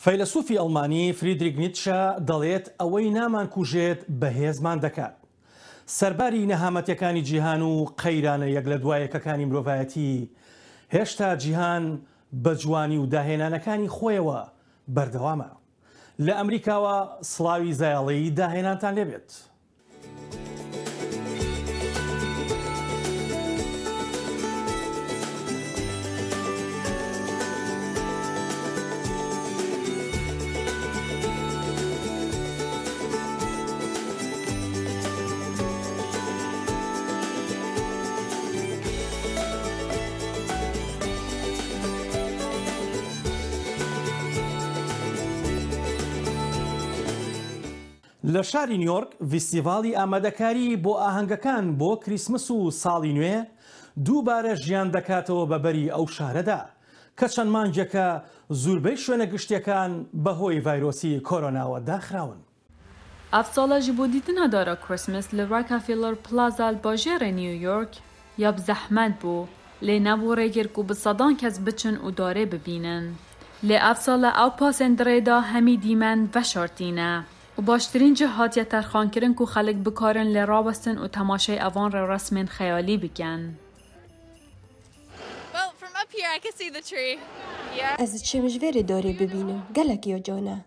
فەیلسوفی ئەڵمانی فریدریک نیتشە دەڵێت ئەوەی نامان کوژێت بەهێزمان دەکات. سەرباری نەهامەتیەکانی جیهان و قەیرانە یەک لە دوایەکەکانی مرۆڤایەتی هێشتا جیهان بە جوانی و داهێنانەکانی خۆیەوە بەردەوامە. لە ئەمریکاوە سڵاوی زایاڵی داهێنانتان لێبێت. لە شاری نیویۆرک فیستیڤاڵی ئامادەکاری بۆ ئاهەنگەکان بۆ کریسمس و ساڵی نوێ دووبارە ژیان دەکاتەوە بەبەری ئەو شارەدا کە چەند مانگێکە زۆربەی شوێنە گشتیەکان بەهۆی ڤایرۆسی کۆرۆناوە داخراون. ئەفساڵە ji بۆ دیتنا دارا کریسمس لە ڕاکافیلەر پلازا باژێرە نیویۆرک یا بزەحمەت بوو لێ نەبوو ڕێگرک و بە سەدان کەس بچن و دارێ ببینن. لێ ئەفساڵە ئەو پاسێندرێدا هەمی دیمەن بەشارتینە. و باشترین جه هاتیه ترخانکرن که خلق بکارن لراوستن و تماشای اوان را رسمین خیالی بکن. از چمجوری داری ببینم گلک یا جانه.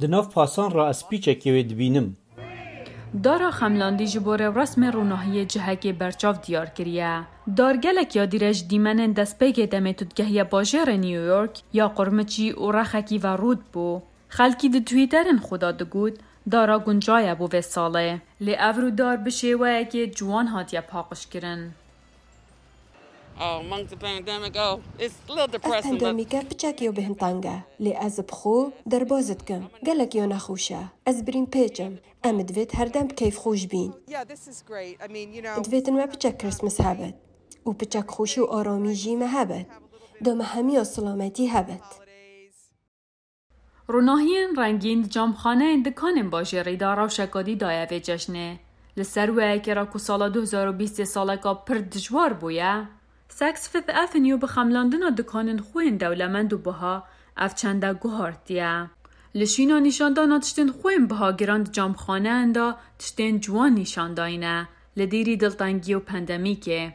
دناف پاسان را از پیچکی ببینم. دارا خملاندی جبور رسم روناهی جهگی برچاو دیار کریه. دار گلک یا دیرش دیمنن دست پیگه دمیتودگهی باجر نیویورک یا قرمچی و رخکی و رود بو. خلکی د توییترن خدا دگود دارا گنجایه بو و ساله لی افرو دار بشه و که جوان هاتیه پاقش کرن. از پندمیکه بچاکیو بهن تانگه لی از بخو در بازد کم گلک یا نخوشه از برین پیچم ام دوید هر دم کیف خوش بین دویدن و بچاک کریسمس هبت و بچاک خوشی و آرامی جیمه هبت دام همی و سلامتی هبت. روناهین رنگین جامخانه دکان باجری دارا و شکادی دایه جشنه. لسروه که را که سال 2020 سالکا پر دجوار بویه. سکس فیف افنیو به خملاندن دکان خوین دولمند و بها اف چنده گوهارتیه. لشینا نیشاندانا تشتین خوین بها گراند جامخانه اندا تشتین جوان نیشانداینه. لدیری دلتنگی و پندمیکه.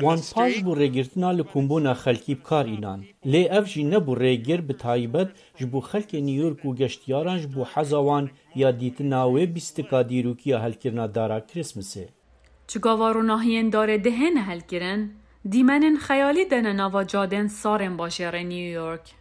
وان پاش بو ریگرتنا لکومبونا خلکی بکار اینان. لی اف جی نبو ریگر بتایبت جبو خلک نیویورک و گشتیاران جبو حزاوان یا دیتناوی بیستکا دیروکی هل کرنا دارا کریسمسه. چگاوارو ناهین داره دهن هل کرن، دیمنن خیالی دنه ناوا جادن سارن باشه نیویورک.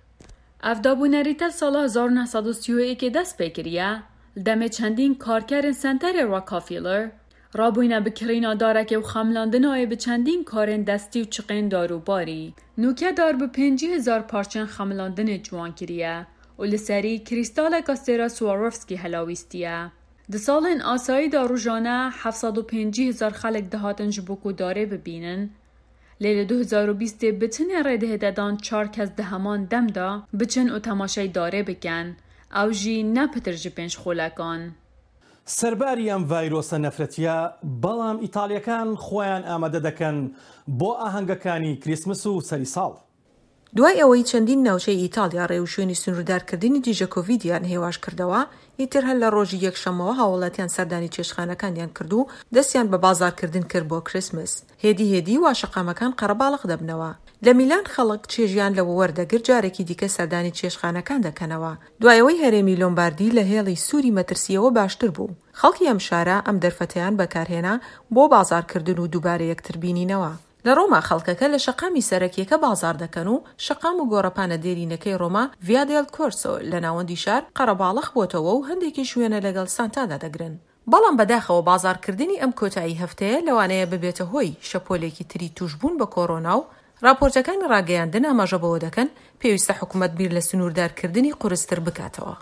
افدابو نریتل سال 1931 دست بکریه، دم چندین کارکرن سنتر راکافیلر، رابوینه بکرینا داره که و خملاندن های به چندین کارن دستی و چقین دارو باری. نوکه دار به 50,000 پارچن خملاندن جوان کریه و لسری کریستال کاسترا سواروفسکی هلاویستیه. ده سالن آسایی دارو جانه 750,000 خلق دهاتن جبوکو داره ببینن. لیل 2020 بچن رده دادان 4 کس دهمان دم دا بچن و تماشای داره بکن. او جی نپتر جپنش خولکان. سەرباری ئەم ڤایرۆسە نەفرەتیە بەڵام ئیتالیەکان خۆیان ئامادە دەکەن بۆ ئاهەنگەکانی کریسمس و سەری ساڵ. دوای ئەوەی چەندین ناوچەی ئیتالیا ڕێوشوێنی سنووردارکردنی دیژە کۆڤیدیان هێواش کردەوە، ئیتر هەر لە ڕۆژی یەکشەمەوە هاوڵاتیان سەردانی چێشخانەکانیان کرد و دەستیان بە بازارکردن کرد بۆ کریسمس. هێدی واشەقامەکان قەرەباڵق دەبنەوە. لە میلان خەڵک چێژیان لەوە وەردەگرت جارێکی دیکە سەردانی چێشخانەکان دەکەنەوە. دوایەوەی هەرێمی لۆمباردی لە هێڵی سووری مەترسیەوە باشتر بوو. خەڵکی ئەم شارە ئەم دەرفەتەیان بەکارهێنا بۆ بازارکردن و دووبارە یەکتر بینینەوە. لە ڕۆما خەڵکەکە لە شەقامی سەرەکیەکە بازار دەکەن و شەقام و گۆڕەپانە دێرینەکەی ڕۆما ڤیا دێل کۆرسۆ لە ناوەندی شار قەرەباڵق بۆتەوە و هەندێکی شوێنە لەگەڵ سانتادا دەگرن. بەڵام بەداخەوە بازارکردنی ئەم کۆتایی هەفتەیە لەوانەیە ببێتە هۆی شەپۆلێکی تری توشبوون بە کۆڕۆنا و راپۆرتەکانی ڕاگەیاندن ئاماژە بەوە دەکەن پێویستە حکوومەت بیر لە سنووردارکردنی قورستر بکاتەوە.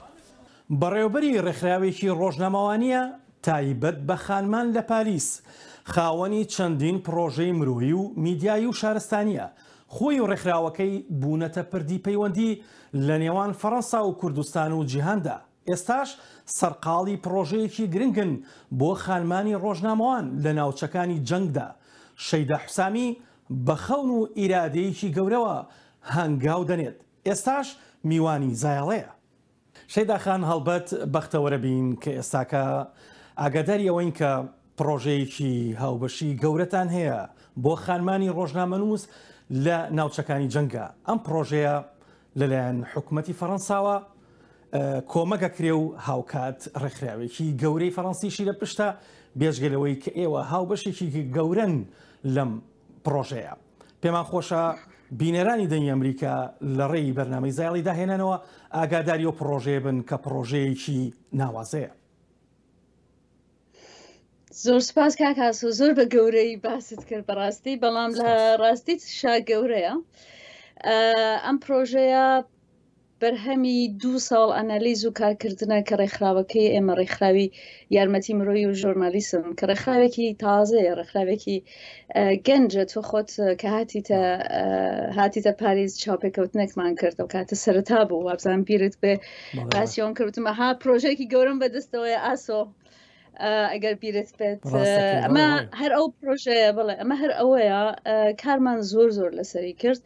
بەڕێوەبەری ڕێکخراوێکی ڕۆژنامەوانیە تایبەت بە خانمان لە پاریس خاوەنی چەندین پرۆژەی مرۆیی و میدیایی و شارستانیە. خۆی و ڕێکخراوەکەی بوونەتە پردی پەیوەندی لە نێوان فەڕەنسا و کوردستان و جیهاندا. ئێستاش سەرقاڵی پرۆژەیەکی گرنگن بۆ خانمانی ڕۆژنامەوان لە ناوچەکانی جەنگدا. شەیدا حوسامی بە خەون و ئیرادەیەکی گەورەوە هەنگاو دەنێت. ئێستاش میوانی زایاڵەیە. شەیداخان هەڵبەت بەختەوەرە بین کە ئێستاکە ئاگاداری ئەوەین کە پرۆژەیەکی هاوبەشی گەورەتان هەیە بۆ خانمانی ڕۆژنامەنووس لە ناوچەکانی جەنگە. ئەم پرۆژەیە لەلایەن حکوومەتی فەڕەنساوە کۆمەگەکرێ و هاوکات ڕێکخراوێکی گەورەی فەڕەنسیشی لە پشتە بێژگەلەوەی کە ئێوە هاوبەشێکی گەورەن لەم پرۆژەیە. پێمان خۆشە بینەرانی دەنگی ئەمریکا لە ڕێی بەرنامەی زایاڵی داهێنانەوە ئاگاداری و پرۆژەیە بن کە پرۆژەیەکی ناوازەیە. زۆر سپاس کاکاس و زۆر بە گەورەی باست کرد بەڕاستی، بەڵام لە ڕاستی شا گەورەیە. ئەم پرۆژەیە بەرهەمی 2 ساڵ ئەنالیز و کارکردنە کە ڕێکخراوەکەی ئێمە ڕێکخراوی یارمەتی مرۆیی و ژۆرنالیسم کە ڕێکخراوێکی تازەیە، ڕێکخراوێکی گەنجە. تۆ خۆت کە هاتیتە پاریس چاوپێکەوتنێکمان کردەوە کاتە سەرەتا بوو، وابزان بیرت بێ باسیۆن کردمە ها پرۆژێکی گەورم بەدەستەوەی ئاسۆ ئەگەر بیرت بێت. ئەمە هەر ئەو پرۆژەیە، بڵێ ئەمە هەر ئەوەیە کارمان زۆر لەسەری کرد.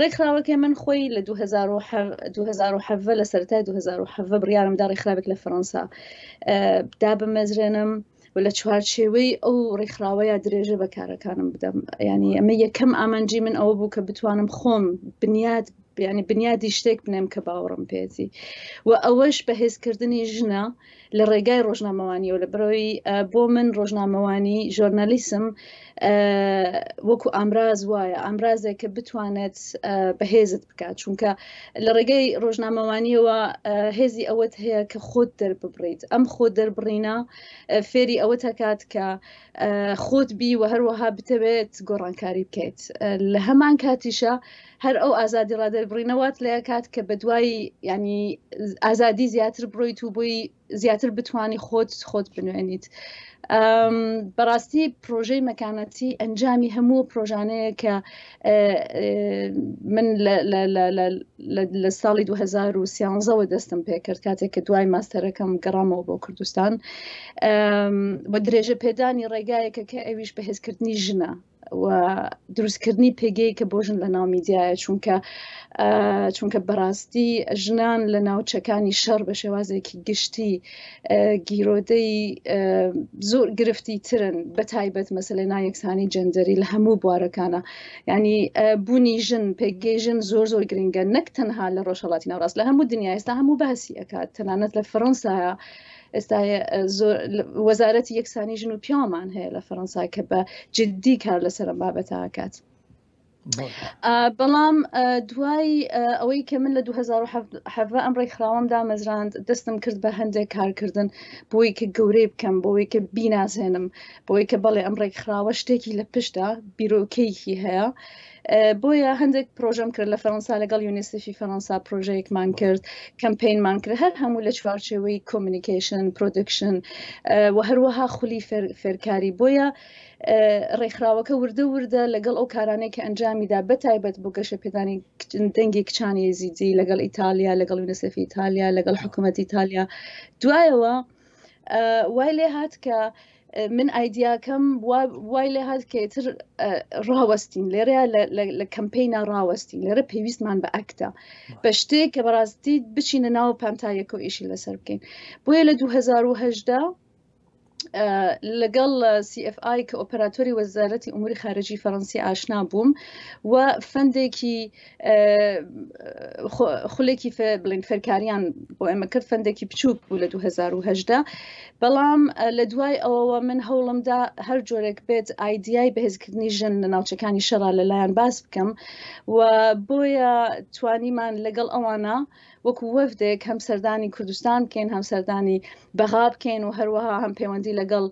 ڕێکخراوەکەی من خۆی لە 2007 لە سەرەتای 2007 بڕیارمدا ڕێکخراوێک لە فەڕەنسا دابمەزرێنم و لە چوارچێوەی ئەو ڕێکخراوەیە درێژە بە کارەکانم بدەم. ینی ئەمە یەکەم ئامانجی من ئەوە بوو کە بتوانم خۆم بنیادی شتێک بنێم کە باوەڕم پێێتی و ئەوەش بەهێزکردنی ژنە لە ڕێگای ڕۆژنامەوانی و لە بەرەوەی بۆ من ڕۆژنامەوانی ژۆرنالیسم وەکو ئامراز وایە، ئامرازێک کە بتوانێت بەهێزت بکات، چونکە لە ڕێگەی ڕۆژنامەوانیەوە هێزی ئەوەت هەیە کە خۆت دەرببڕیت. ئەم خۆت دەربڕینە فێری ئەوە تاکات کە خۆت بی و هەروەها بتەوێت گۆڕانکاری بکەیت. لە هەمان کاتیشە هەر ئەو ئازادی ڕادەربڕینەوەت لە کات کە بە دوای ینی ئازادی زیاتر بڕۆیت و بۆی زیاتر بتوانی خۆت بنوێنیت. بەڕاستی پرۆژەی مەکانەتی ئەنجامی هەموو پرۆژانەیە کە من لە ساڵی 2013ەوە دەستم پێکرد کاتێک کە دوای ماستەرەکەم گەڕامەوە بۆ کوردستان بە درێژە پێدانی ڕێگایەکە کە ئەویش بەهێزکردنی ژنە و دروستکردنی پێگەی کە بۆ ژن لە ناو میدیایە، چونکە بەڕاستی ژنان لە ناوچەکانی شەڕ بە شێوازێکی گشتی گیرۆدەی زۆر گرفتی ترن، بە تایبەت مەسەلەی نایەکسانی جەندەری لە هەموو بوارەکانە. ینی بوونی ژن، پێگەی ژن زۆر گرنگە، نەک تەنها لە ڕۆژهەڵاتی ناوڕاست، لە هەموو دنیا ئێستا هەموو باسی ئەکات. تەنانەت لە فەڕەنسایە ئێستا وەزارەتی یەکسانی ژن و پیامان هەیە لە فەڕەنسا کە بە جددی کار لەسەر ئەم بابەتە ئەکات. بەڵام دوای ئەوەی کە من لە 2007 ئەم ڕێکخراوەم دامەزراند، دەستم کرد بە هەندێک کارکردن بۆی کە گەورەی بکەم، بۆی کە بیناسێنم، بۆی کە بەڵێ ئەم ڕێکخراوە شتێکی لە پشتە بیرۆکەیەکی هەیە. بۆیە هەندێک پرۆژەم کرد لە فەڕەنسا لەگەڵ یونیسفی فەڕەنسا پرۆژەیەکمان کرد، کەمپینمان کرد، هەر هەموو لە چوارچێوەی کۆمیونیکیشن، پرۆدکشن و هەروەها خولی فێرکاری. بۆیە ڕێکخراوەکە وردە لەگەڵ ئەو کارانەی کە ئەنجامیدا بە تایبەت بۆ گەشە پێدانی دەنگی کچانی یزیدی لەگەڵ ئیتالیا، لەگەڵ یونیسفی ئیتالیا، لەگەڵ حکوومەت ئیتالیا. دوایەوە وای لێ هات کە من ئایدیاکەم وای لێ هات کەتر ڕاوەستین لێرەیە لە کەمپینە ڕاوەستین، لێرە پێویستمان بە ئەکتە بە شتێک کە بەڕاستی بچینە ناو پانتایەکە و ئیشی لەسەر بکەین. بۆیە لە 2018 لەگەڵ CFI کە ئۆپەراتۆری وەزارەتی ئوموری خارجی فەڕەنسی ئاشنا بووم و فەندێکی خولێکی بڵین فێرکاریان بۆ ئێمە کرد، فەندێکی بچووک بوو لە 2018. بەڵام لە دوای ئەوەوە من هەوڵمدا هەر جۆرێک بێت ئایدیای بەهێزکردنی ژن لە ناوچەکانی شەڕا لەلایەن باس بکەم و بۆیە توانیمان لەگەڵ ئەوانە وەکو وەفدێک هەم سەردانی کوردستان بکەین، هەم سەردانی بەغا بکەین و هەروەها هەم پەیوەندی لەگەڵ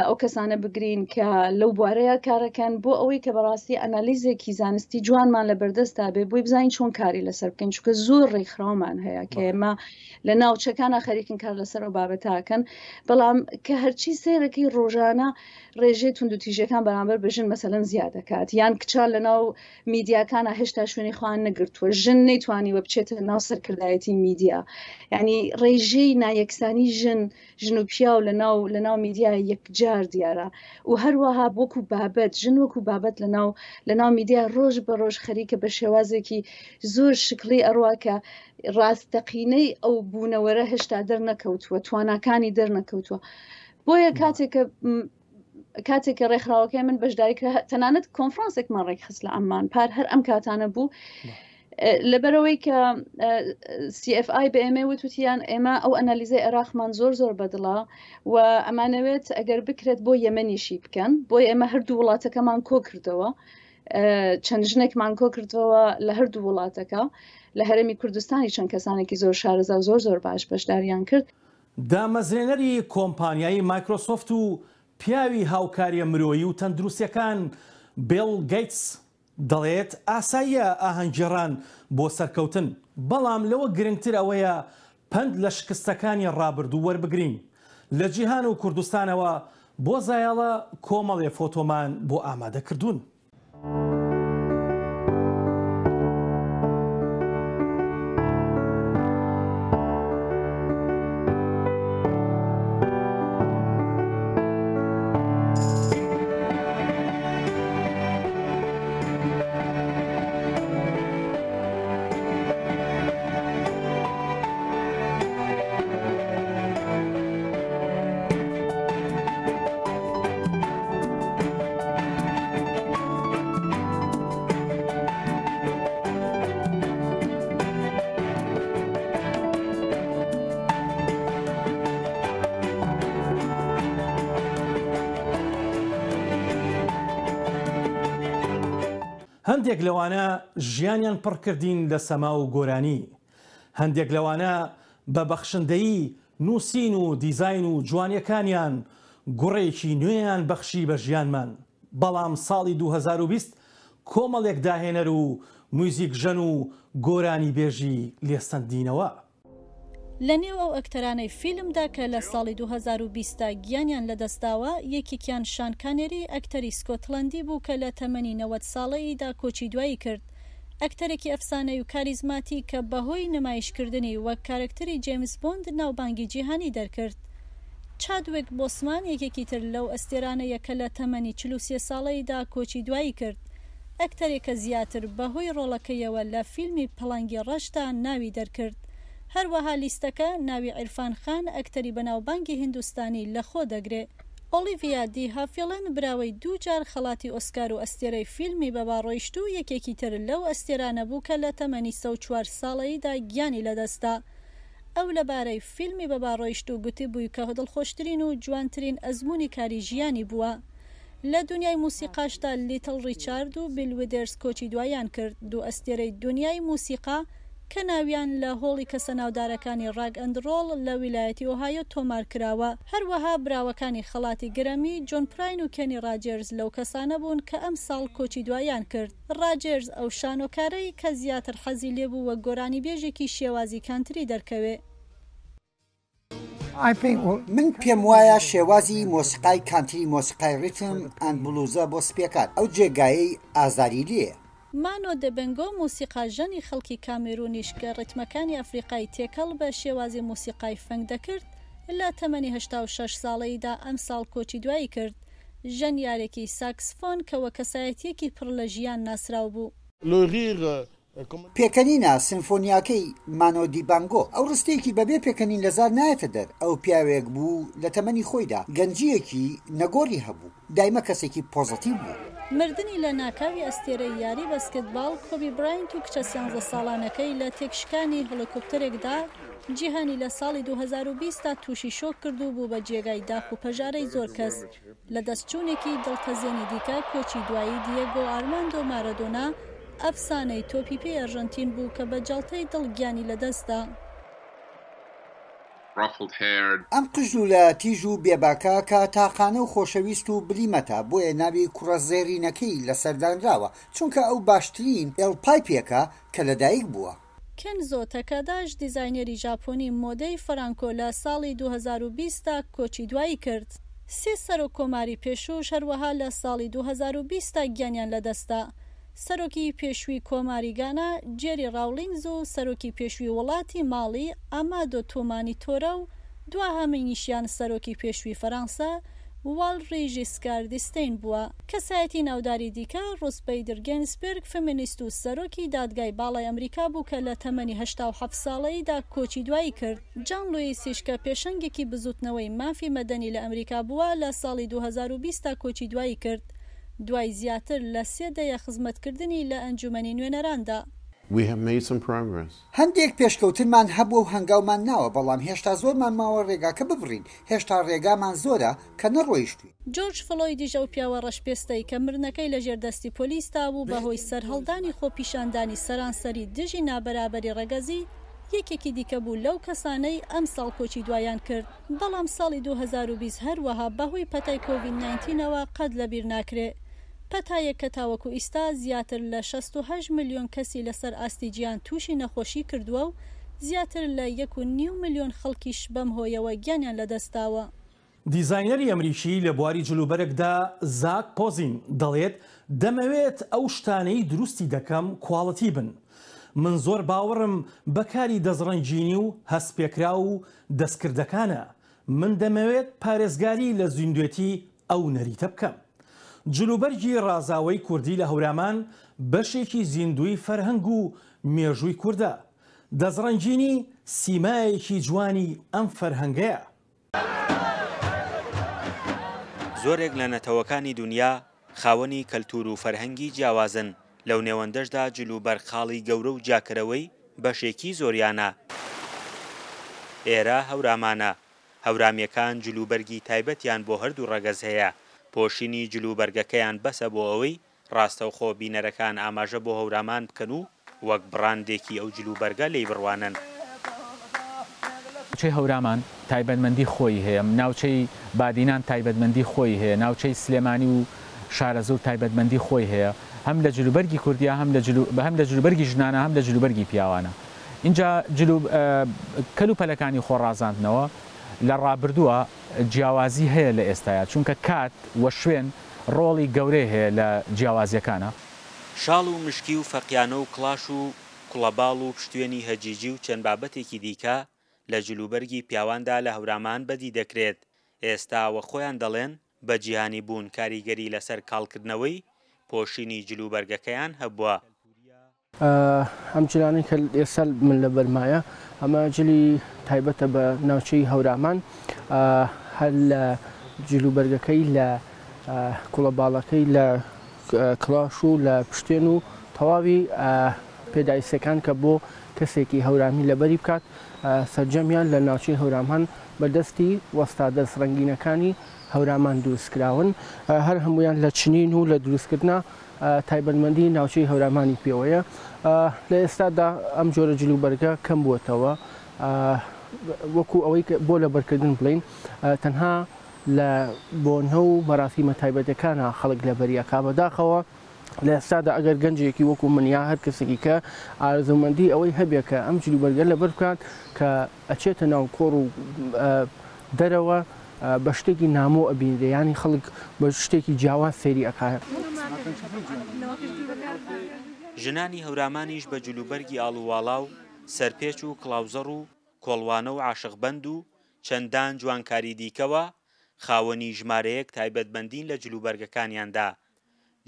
ئەو کەسانە بگرین کە لەو بوارەیە کارەکەن، بۆ ئەوەی کە بەڕاستی ئەنالیزێکی زانستی جوانمان لە بەردەستا بێ بۆی بزانین چۆن کاری لەسەر بکەین، چونکە زۆر ڕێکخراومان هەیە کە ئێمە لە ناوچەکانە خەریکن کار لەسەر ئەو بابەتاکەن. بەڵام کە هەرچی سێرەکەی ڕۆژانە ڕێژەی توندوتیژەکان بەرامبەر بە ژن مەسەلەن زیاد دەکات، یان کچان لە ناو میدیاکانە هێشتا شوێنی خۆیان نەگرتووە، ژن نەیتوانیوە بچێتە ناو سەرکردایەتی میدیا. ینی ڕێژەی نایەکسانی ژن و پیاو لە ناو ناو میدیا یەکجار دیارە و هەروەها وەکو بابەت ژن وەکو بابەت لە ناو میدیا ڕۆژ بە ڕۆژ خەریکە بە شێوازێکی زۆر شکلی ئەڕواکە ڕاستەقینەی ئەو بوونەوەرە هێشتا دەرنەکەوتووە تواناکانی دەرنەکەوتووە بۆیە کاتێککە ڕێکخراوەکەی من بەشداری کرا تەنانەت کۆنفرانسێکمان ڕێکخست لە ئەممان پار هەر ئەم کاتانە بوو لەبەرەوەی کە CFI بە ئێمە وتوتیان ئێمە ئەو ئەنالیزەی عێراقمان زۆر بەدڵە و ئەمانەوێت ئەگەر بکرێت بۆ یەمەنیشی بکەن بۆی ئێمە هەردوو وڵاتەکەمان کۆ کردەوە چەند ژنێکمان کۆ کردەوە لە هەردوو وڵاتەکە لە هەرێمی کوردستانی چەند کەسانێکی زۆر شارەزا و زۆر باش بەشداریان کرد دامەزرێنەری کۆمپانیایی مایکرۆسۆفت و پیاوی هاوکاریە مرۆیی و تەندروستیەکان بیل گەیتس دەڵێت ئاساییە ئاهەنگگێڕان بۆ سەرکەوتن بەڵام لەوە گرنگتر ئەوەیە پند لە شکستەکانی ڕابردوو وەربگرین لە جیهان و کوردستانەوە بۆ زایاڵە کۆمەڵێ فۆتۆمان بۆ ئامادەکردوون. هەندێک لەوانە ژیانیان پڕکردین لە سەما و گۆرانی هەندێک لەوانە بە بەخشندەیی نووسین و دیزاین و جوانیەکانیان گوڕێکی نوێیان بەخشی بە ژیانمان بەڵام ساڵی 2020 کۆمەڵێک داهێنەر و موزیک ژەن و گۆرانی بێژی لێستەندینەوە لە نێو ئەو ئەکتەرانەی فیلمدا کە لە ساڵی 2020 گیانیان لەدەستاوە یەکێکیان شان کانێری ئەکتەری سکۆتلەندی بوو کە لە تەمەنی 90 ساڵەییدا کۆچی دوایی کرد ئەکتەرێکی ئەفسانەی و کاریزماتی کە بەهۆی نمایشکردنی وەک کارکتەری جێمس بۆند ناوبانگی جیهانی دەرکرد چادوێک بۆسمان یەکێکی تر لەو ئەستێرانەیە کە لە تەمەنی 43 ساڵەییدا کۆچی دوایی کرد ئەکتەرێکە زیاتر بەهۆی ڕۆڵەکەیەوە لە فیلمی پەڵەنگی ڕەشدا ناوی دەرکرد هەروەها لیستەکە ناوی عیرفان خان ئەکتەری بەناوبانگی هیندستانی لەخۆ دەگرێت ئۆلیڤیا دی هافیڵن براوەی دووجار خەڵاتی ئۆسکار و ئەستێرەی فیلمی بەباڕۆیشت و یەکێکی تر لەو ئەستێرانە بوو کە لە تەمەنی 4 ساڵەییدا گیانی لەدەستا ئەو لەبارەی فیلمی بەباڕۆیشت و گوتی بووی کە دڵخۆشترین و جوانترین ئەزموونی کاری ژیانی بووە لە دنیای موسیقاشدا لیتل ریچارد و بیل ویدرز کۆچی دوایان کرد دوو ئەستێرەی دنیای موسیقا کە ناویان لە هۆڵی کەسە ناودارەکانی ڕاگ ئەندڕۆڵ لە ویلایەتی ئۆهایۆ تۆمار کراوە هەروەها براوەکانی خەڵاتی گرەمی جۆن پراین و کێنی ڕاجێرز لەو کەسانە بوون کە ئەم ساڵ کۆچی دوایان کرد ڕاجێرز ئەو شانۆکارەی کە زیاتر حەزی لێبوو وە گۆرانی بێژێکی شێوازی کانتری دەرکەوێ من پێم وایە شێوازی مۆسیقای کانتری مۆسیقای ریتم ئەند بلوزە بۆ سپیەکات ئەو جێگایەی ئازاری لێ مانۆ دەبنگۆ موسیقاژەنی خەڵکی کامێرونیش کە ڕێتمەکانی ئەفریقای تێکەڵ بە شێوازی موسیقای فەنگ دەکرد لە تەمەنی 86 ساڵەییدا ئەم ساڵ کۆچی دوایی کرد ژەن یارێکی ساکسفۆن کەوە کەسایەتیەکی پڕ لە ژیان ناسراو بوو پێکەنینە سیمفۆنیاکەی مانۆ دیبانگۆ ئەو ڕستەیەکی بەبێ پێکەنین لەزار نایەتە دەر ئەو پیاوێک بوو لە تەمەنی خۆیدا گەنجیەکی نەگۆری هەبوو دایمە کەسێکی پۆزتیو بوو مردنی لە ناکاوی ئەستێرەی یاری بەسکتبال کۆبی براینت و کچە 13 ساڵانەکەی لە تێکشکانی هەڵیکۆپتەرێکدا جیهانی لە ساڵی 2020 تا تووشی شۆک کردو بوو بە جێگای داخ و پەژارەی زۆر کەس لە دەستچوونێکی دڵتەزێنی دیکە کۆچی دوایی دیێگۆ ئارماندۆ مارەدۆنا ئەفسانەی تۆپی پێی ئەرژەنتین بوو کە بە جەڵتەی دڵگیانی لەدەستدا ئەم قژل لە تیژ و بێباکە کە تاقانە و خۆشەویست و بلیمەتە بۆیە ناوی کوڕە زێرینەکەی لەسەردانراوە چونکە ئەو باشترین ئێڵپایپێکە کە لەدایک بووە کێنزۆ تەکەداش دیزاینەری ژاپۆنی مۆدەی فەرانکۆ لە ساڵی 2020 دا کۆچی دوایی کرد سێ سەرۆک کۆماری پێشوش هەروەها لە ساڵی 2020 گیانیان لەدەستا سەرۆکی پێشووی کۆماری گانا جێری ڕاولینگز و سەرۆکی پێشووی وڵاتی ماڵی ئامادۆ تۆمانی تۆرە و دوا هەمینیشیان سەرۆکی پێشووی فەرەنسا واڵری ژیسکار دیستین بووە. کەسایەتی ناوداری دیکە ڕۆسپەیدر گێنسبرگ فمینیست و سەرۆکی دادگای باڵای ئەمریکا بوو کە لە تەمەنی 87 ساڵەییدا کۆچی دوایی کرد. جان لوئیسیش کە پێشەنگێکی بزوتنەوەی مافی مەدەنی لە ئەمریکا بووە لە ساڵی 2020 تا کۆچی دوایی کرد. دوای زیاتر لە 3 دەیە خزمەتکردنی لە ئەنجومەنی نوێنەراندا. هەندێک پێشکەوتنمان هەبوو و هەنگاومان ناوە، بەڵام هێشتا زۆرمان ماوە ڕێگاکە ببڕین. هێشتا ڕێگامان زۆرە کە نەڕۆیشتووی. جۆرج فلۆیدیش ئەو پیاوە ڕەشپێستەی کە مرنەکەی لە ژێردەستی پۆلیستا بوو بەهۆی سەرهەڵدانی خۆپیشاندانی سەرانسەری دژی نابەرابەری ڕێگەزی یەکێکی دیکە بوو لەو کەسانەی ئەم ساڵ کۆچی دوایان کرد. بەڵام ساڵی 2020 هەروەها بەهۆی پەتای کۆڤید-19ەوە قەت لەبیر ناکرێت. پەتایەک کە تاوەکو ئیستا زیاتر لە 68 ملیۆن کەسی لەسەر ئاستی گیان تووشی نەخۆشی کردووە و زیاتر لە 1.5 ملیۆن خەڵکیش بەم هۆیەوە گیانیان لەدەستاوە. دیزاینەری ئەمریکی لە بواری جلوبەرێکدا زاک پۆزین دەڵێت دەمەوێت ئەو شتانەی دروستی دەکەم کواڵەتی بن. من زۆر باوەڕم بەکاری دەزڕەنجینی و هەستپێکرا و دەستکردەکانە. من دەمەوێت پارێزگاری لە زیندوێتی ئەو نەریتە بکەم. جلوبەرگی ڕازاوەی کوردی لە هەورامان بەشێکی زیندوی فەرهەنگ و مێژووی کووردە. دەزڕەنجینی سیمایەکی جوانی ئەم فەرهەنگەیە. زۆرێک لە نەتەوەکانی دنیا خاوەنی کەلتور و فەرهەنگی جیاوازن. لەو نێوەندەشدا جلوبەر خاڵی گەورە و جاکرەوەی بەشێکی زۆریانە. ئێرە هەورامانە. هەورامیەکان جلوبەرگی تایبەتیان بۆ هەردوو ڕەگەز هەیە. پۆشینی جلوبەرگەکەیان بەسە بۆ ئەوەی ڕاستەوخۆ بینەرەکان ئاماژە بۆ هەورامان بکەن و وەک بڕاندێکی ئەو جلوبەرگە لێی بڕوانن. ناوچەی هەورامان تایبەتمەندی خۆی هەیە، ناوچەی بادینان تایبەتمەندی خۆی هەیە، ناوچەی سلێمانی و شارەزۆر تایبەتمەندی خۆی هەیە، هەم لە جلوبەرگی کوردیا هەم لە جلوبەرگی ژنانە هەم لە جلوبەرگی پیاوانە. اینجا کەلوپەلەکانی خۆڕازاندنەوە لە ڕابردووە جیاوازی هەیە لە ئێستایا، چونکە کات وە شوێن ڕۆڵی گەورەی هەیە لە جیاوازیەکانە. شاڵ و مشکی و فەقیانە و کڵاش و کوڵەباڵ و پشتێنی هەجیجی و چەند بابەتێکی دیکە لە جلوبەرگی پیاواندا لە هەورامان بەدی دەکرێت. ئێستا وە خۆیان دەڵێن بە جیهانی بوون کاریگەری لەسەر کاڵکردنەوەی پۆشینی جلوبەرگەکەیان هەبووە. ئەم جلانەی کە ئێستا من لە بەرمایە ئەمە جلی تایبەتە بە ناوچەی هەورامان، هەر لە جلوبەرگەکەی لە کوڵەباڵەکەی لە کڵاش و لە پشتێن و تەواوی پێداویستەکان کە بۆ کەسێکی هەورامی لەبەری بکات سەرجەمیان لە ناوچەی هەورامان بەدەستی وەستا دەستڕەنگینەکانی هەورامان دروستکراون. هەر هەمویان لە چنین و لە دروستکردنا تایبەتمەندی ناوچەی هەورامانی پێوەیە. لە ئێستادا ئەم جۆرە جلوبەرگە کەم بووەتەوە، وەکو ئەوەی بۆ لە بەرکردن بڵین تەنها لە بۆنە و مەراسیمە تایبەتەکانە خەڵک لە بەریەکا بەداخەوە. لە ئێستادا ئەگەر گەنجێکی وەکو منیا هەر کەسێکی کە ئارزومەندی ئەوەی هەبێکە ئەم جلوبەرگە لەبەر بکات کە ئەچێتە ناو کۆڕ و دەرەوە بە شتێکی نامۆ ئەبینێ، ینی خەڵک بە شتێکی جیاواز سەیری ئەکات. ژنانی هەورامانیش بە جلوبەرگی ئاڵوواڵا و سەرپێچ و کڵاوزەڕ و کۆڵوانە و عاشقبەند و چەندان جوانکاری دیکەوە خاوەنی ژمارەیەک تایبەتمەندین لە جلوبەرگەکانیاندا.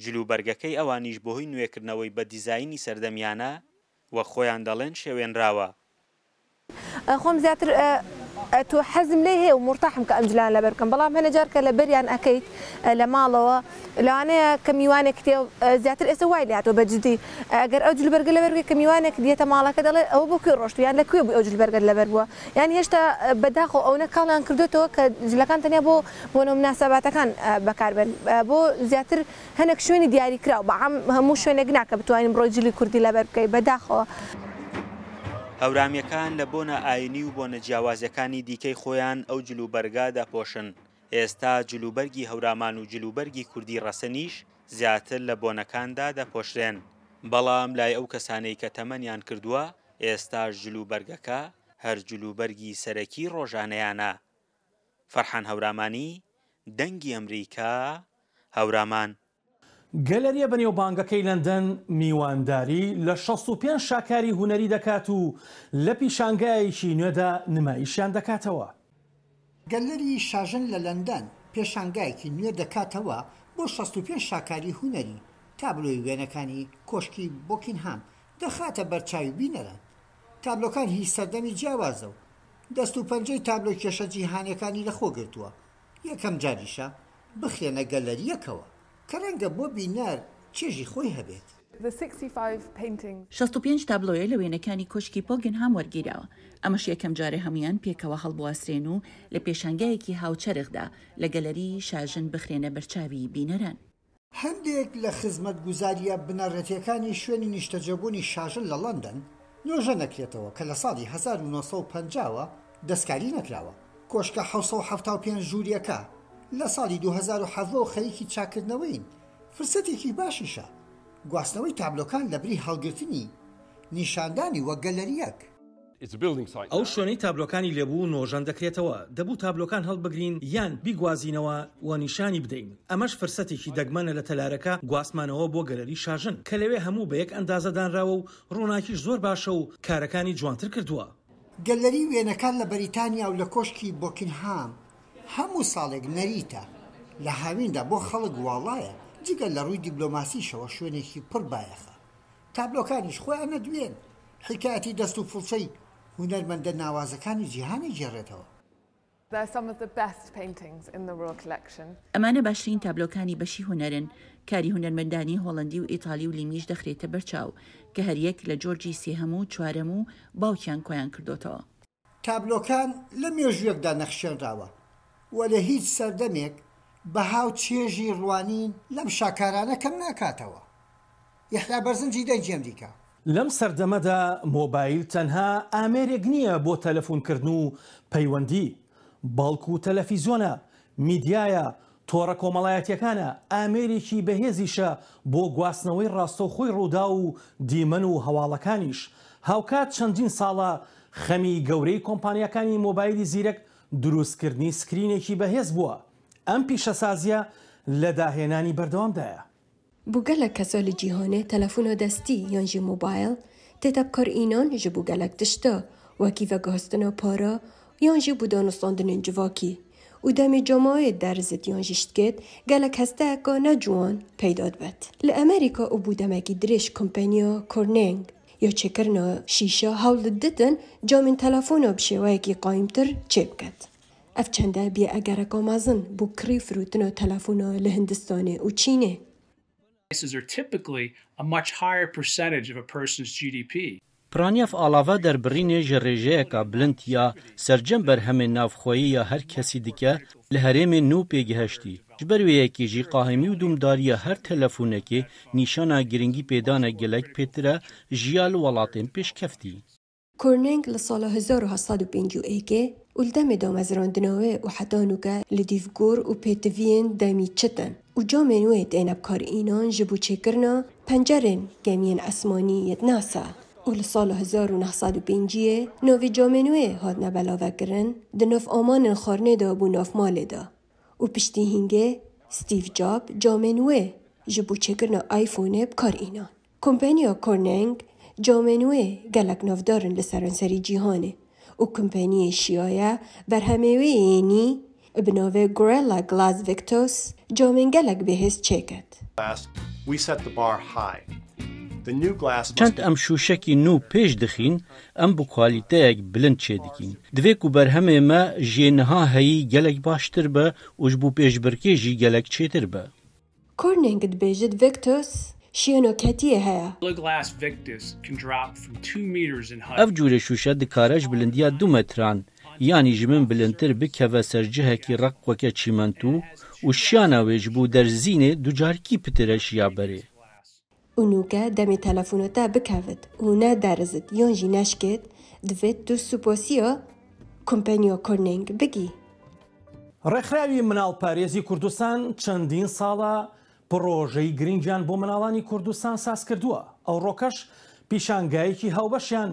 جلوبەرگەکەی ئەوانیش بەهۆی نوێکردنەوەی بە دیزاینی سەردەمیانە وە خۆیان دەڵێن شێوێنراوە. خۆم زیاتر تۆ حەزم لێ هەیە و مرتاحم کە ئەم جلان لەبەر بکەم، بەڵام هەنە جار کە لە بەریان ئەەکەیت لە ماڵەوە لەوانەیە کە میوانێک تێ زیاتر ئێستا وای لاتۆ بەجددی ئەگەر ئەو جلبەرگە لەبەر کە میوانێک دیێتە ماڵەکە دەڵێ ئەوە بۆ کوێ ڕۆشت یان لەکوێ بوو ئەو جلبەرگە لەبەر بووە، یان هێشتا بەداخۆ ئەوە کاڵیان کردوێتەوە کە جلەکان تەنیا بۆ مناسەباتەکان بەکاربن، بۆ زیاتر هەنێک شوێنی دیاریکراوە بەعام هەموو شوێنێک ناکە بتوانین بڕۆی جلی کوردی لەبەر بکەی بەداخەوە. هەورامیەکان لە بۆنە ئاینی و بۆنە جیاوازەکانی دیکەی خۆیان ئەو جلوبەرگا دەپۆشن. ئێستا جلوبەرگی هەورامان و جلوبەرگی کوردی ڕەسەنیش زیاتر لە بۆنەکاندا دەپۆشرێن. بەڵام لای ئەو کەسانەی کە تەمەنیان کردووە ئێستاش جلوبەرگەکە هەر جلوبەرگی سەرەکی ڕۆژانەیانە. فەرحان هەورامانی، دەنگی ئەمریکا، هەورامان. گەلەریە بەنێوبانگەکەی لەندەن میوانداری لە 65 شاکاری هونەری دەکات و لە پیشانگایەکی نوێدا نمایشیان دەکاتەوە. گەلەری شاژن لە لەندەن پێشانگایەکی نوێ دەکاتەوە بۆ 65 شاکاری هونەری تابلۆی وێنەکانی کۆشکی بۆکینهام دەخاتە بەرچاوی بینەران. تابلۆکان هیچ سەردەمی جیاوازە و دەست و پەنجەی تابلۆ کێشە جیهانیەکانی لەخۆ گرتووە. یەکەم جاریشە بخێنە گەلەریەکەوە کە ڕەنگە بۆ بینەر چێژی خۆی هەبێت. 65 تابلۆیە لە وێنەکانی کۆشکی بۆکینهام وەرگیراوە. ئەمەش یەکەم جارێ هەمویان پێکەوە هەڵبواسرێن و لە پێشانگایەکی هاوچەرخدا لە گەلەری شاژن بخرێنە بەرچاوی بینەران. هەندێک لە خزمەتگوزاریە بنەڕەتیەکانی شوێنی نیشتەجێبوونی شاژن لە لەندەن نۆژە نەکرێتەوە کە لە ساڵی 1950ەوە دەستکاری نەکراوە. کۆشکە 1975 ژووریەکە لە ساڵی 2007 خەریکی چاکردنەوەین. فرسەتێکی باشیشە گواستنەوەی تابلۆکان لە بری هەڵگرتنی نیشاندانی وە گەلەریەک. ئەو شوێنەی تابلۆکانی لێبوو نۆژەن دەکرێتەوە. دەبوو تابلۆکان هەڵبگرین یان بیگوازینەوە و نیشانی بدەین. ئەمەش فرسەتێکی دەگمەنە لە تەلارەکە گواستمانەوە بۆ گەلەری شاژن کە لەوێ هەموو بە یەک ئەندازەدانراوە و ڕووناکیش زۆر باشە و کارەکانی جوانتر کردووە. گەلەری وێنەکان لە بەریتانیا و لە کۆشکی بۆکینهام هەموو ساڵێک نەریتە لە هاویندا بۆ خەڵک واڵایە جگەل لە ڕووی دیبلۆماسیشەوە شوێنێکی پڕ بایەخە. تابلۆکانیش خۆیان نەدوێن حکایەتی دەست و فڵچەی هونەرمەندە ناوازەکانی جیهانی جێڕێتەوە. ئەمانە باشترین تابلۆکانی بەشی هونەرن. کاری هونەرمەندانی هۆڵندی و ئیتالی و لیمیش دەخرێتە بەرچاو کە هەریەک لە جۆرجی سێهەم و چوارەم و باوکیان کۆیان کردوتەوە. تابلۆکان لە مێژوویەکدا نەخشێنراوە و لە هیچ سەردەمێک بەهاو چێژی ڕوانین لەم شاکارانە کەم ناکاتەوە. یحیا بەرزنجی دەنجی ئەمریکا. لەم سەردەمەدا مۆبایل تەنها ئامێرێک نییە بۆ تەلەفۆنکردن و پەیوەندی، بەڵکو و تەلەڤیزۆنە، میدیایە، تۆڕە کۆمەڵایەتیەکانە، ئامێرێکی بەهێزیشە بۆ گواستنەوەی ڕاستەوخۆی ڕوودا و دیمەن و هەواڵەکانیش. هاوکات چەندین ساڵە خەمی گەورەی کۆمپانیەکانی مۆبایلی زیرەک دروستکردنی سکرینێکی بەهێز بووە. ئەم پیشەسازیە لە داهێنانی بەردەوامدایە. بۆ gelek kesa li cîhanê telefona destî yan jî mobayl tê tevkarînan ji bo gelek tişta wekî veguhestina para yan jî bû danûstandinên civakî û demê cemaê derzit yan jî ştket gelek hesteyeka neciwan peyda dibet. Li Amerîka û bû demekî dirêj kompanya Corning ya çêkirina şîşe hewl diditin camên telefona bi şêweyekî qayîmtir çêbket. Ev çende bî egereka mezin bû kirî firûtina telefona li Hindistanê û Çînê. Are typically a much higher percentage of a person's GDP. پرانیاف ئاڵاوا دەربڕینێ ژە ڕێژەیەکە بلند یا سەرجەم بەرهەمێ ناوخۆیی یا هەر کەسی دیکە لە هەرێمێ نو پێگەهشتی ji ber wê yekêjî qahemî û dûmdariya her telefonekê nîşana giringî pêdana gelek pêtire jiya li welatên pêşkeftî. Corning li sala 1951 û li demê damezrandinawê û hetanûke li dîvgor û pêtiviyên demî çitin û camên wê tên evkarînan ji bo çêkirina pencerên gemiyên esmanî yê NASA. û li sala 1905 navê camên wê hatine belavekirin di nav amanên xwarinê de bû navmalê de û piştî hîngê Steve Jobs camên wê ji bo çêkirina iPhoneê bikarînan. Kompanya Corning camên wê gelek navdarin li seranserî cîhanê û kompaniyê şiya berhemê wê yênî bi navê Gorilla Glass Victus camên gelek bêhêz çêket. چەند ئەم شوشەکی نو پێش دخین ئەم بە کوالیتەیەک بلند چێ دکین divê ku berhemê me jê niha heyî gelek baştir be û ji bo pêşbirkê jî gelek çêtir be. Corning dibêjit Victus şiyano ketiyê heye. Ev cûrê şûşe dikare ji bilindiya 2 metran yanî ji min bilindtir bikeve ser cihekî req weke çîmentû û şiyana wê ji bo derzînê ducarkî pitire şiya berê. û nûke demê telefona te bikevit û nederzit yan jî neşket divê tu supasiya kompanya Corning bigî. ڕێکخراوی مناڵپارێزی کوردستان چەندین ساڵە پرۆژەی گرنگیان بۆ مناڵانی کوردستان ساز کردووە. ئەو ڕۆکەش پیشانگایەکی هاوبەشیان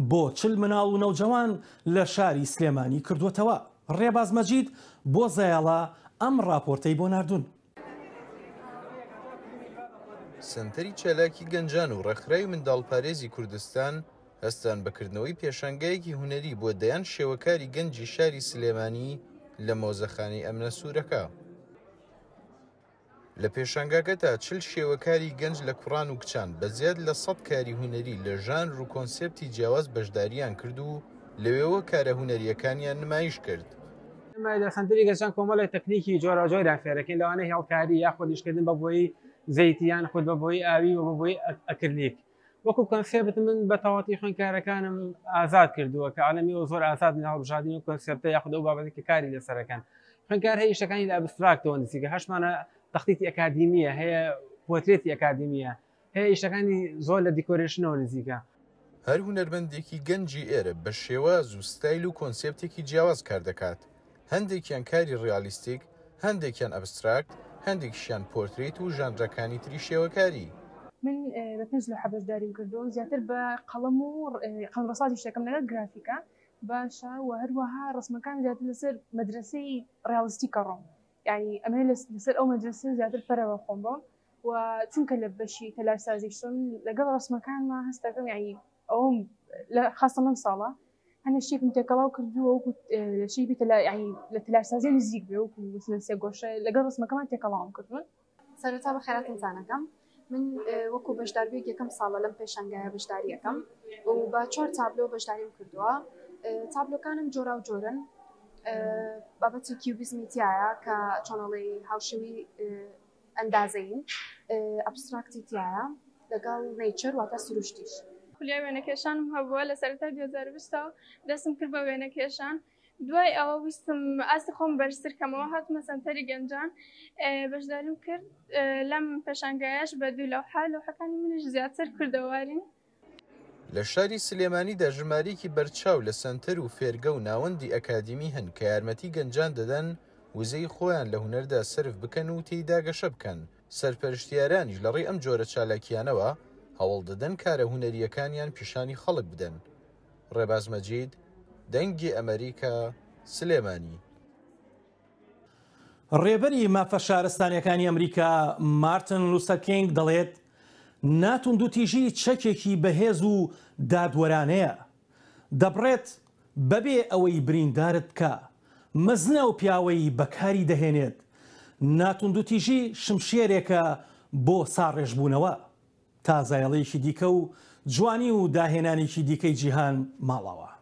بۆ 40 مناڵ و نەوجەوان لە شاری سلێمانی کردووەتەوە. ڕێباز مەجید بۆ زەیاڵە ئەم راپۆرتەی بۆ ناردوون. سنتەری چالاکی گەنجان و ڕێکخراوی منداڵپارێزی کوردستان هەستان بەکردنەوەی پێشانگایەکی هونەری بۆ دەیان شێوەکاری گەنجی شاری سلێمانی لە مۆزەخانەی ئەمنە سوورەکە. لە پێشانگاکەدا 40 شێوەکاری گەنج لە کوڕان و کچان بەزیاد لە 100 کاری هونەری لە ژانر و کۆنسێپتی جیاواز بەشداریان کرد و لەوێەوە کارە هونەریەکانیان نمایش کرد. لە سنتری گەشتان کۆمەڵی تەکنیکی جۆراوجۆران فێرەکەین لەوانەیە هێڵکاری یا خۆدیشکردن بە بۆی زەیتیان خود بە بۆی ئاوی و بە بۆی ئەکرلیک. وەکو کۆنسێپت من بە تەواتی خوێندکارەکانم ئازاد کردووە کە عالەمی و زۆر ئازاد هەڵبژاردننی و کۆنسێپتە یاخود ئەو بابەتێکی کاری لەسەرەکان. خوێندکار هەیە شتەکانی لە ئەبستراکتەوە نزیکە هەشمانە تەختیتی ئەکادیمیە هەیە پۆترێتی ئەکادیمیە هەیە ئیشتەکانی زۆر لە دیکۆرێشنەوە نزیکە. هەر هونەرمەندێکی گەنجی ئێرە بە شێواز و ستایل و کۆنسێپتێکی جیاواز کار دەکات. هەندێکیان کاری ڕیالیستیک، هەندێکیان ئەبستراکت، هەندێکیشیان پۆرتریت و ژانرەکانی تری شێوەکاری. من بە پێنج لە حەبەشداریم کردو زیاتر بە قەڵەم و قەڵمڕسازی شتەکەم لەگەڵ گرافیکە باشە و هەروەها ڕسمەکان زیاتر لەسەر مەدرسەی ڕیالیستیکە ڕۆم یعنی ئەمە لەسەر ئەو مەدرسە زیاتر پەرەوە خۆم بۆ و چونکە لە بەشی تەلارسازی شتم لەگەڵ ڕسمەکانمان هەستەکەم یعنی ئەوم خاستە من ساڵە هەنە شتێکم تێکەڵاو کردووە وەکو لە شیبی لە تەلارسازی نزیک بێ وەکو سێ گۆشە لەگەڵ ڕسمەکەمان تێکەڵاوم کردوون. سەرەتا بە خێراتتانەکەم من وەکو بەشداریەک یەکەم ساڵە لەم پێشەنگایە بەشداریەکەم و بە 4 تابلۆ بەشداریم کردووە. تابلۆکانم جۆرا و جۆرن بابەتی کیوبیزمی تایە کە چۆنەڵی هاوشێوی ئەندازەین ئەبستراکتی تایە لەگەڵ نیچر واتە سروشتیش. خولیای وێنەکێشانم هەبووە لە سەرەتا 2020 دەستم کرد بە وێنەکێشان دوای ئەوە ویستم ئاستی خۆم بەرزتر کەمەوە هاتمە سەنتەری گەنجان بەشداریم کرد لەم پێشانگایش بە دوو لەوحەکانی منیش زیاتر کردەوارین. لە شاری سلێمانیدا ژمارەیەکی بەرچاو لە سەنتەر و فێرگە و ناوەندی ئەکادیمی هەن کە یارمەتی گەنجان دەدەن وزەی خۆیان لە هونەردا سرف بکەن و تێیدا گەشە بکەن. سەرپەرشتیارانیش لە ڕێی ئەم جۆرە چالاکیانەوە هەوڵ دەدەن کارە هونەریەکانیان پیشانی خەڵک بدەن. ڕێباز مەجید، دەنگی ئەمریکا، سلێمانی. ڕێبەری مافە شارستانیەکانی ئەمریکا مارتن لوسەر کینگ دەڵێت ناتوندوتیژی چەکێکی بەهێز و دادوەرانەیە دەبڕێت بەبێ ئەوەی بریندارت بکە مەزنە و پیاوەی بەکاری دەهێنێت. ناتوندوتیژی شمشێرێکە بۆ ساڕێژبوونەوە تا زایڵەیەکی دیکە و جوانی و داهێنانێکی دیکەی جیهان ماڵەوە.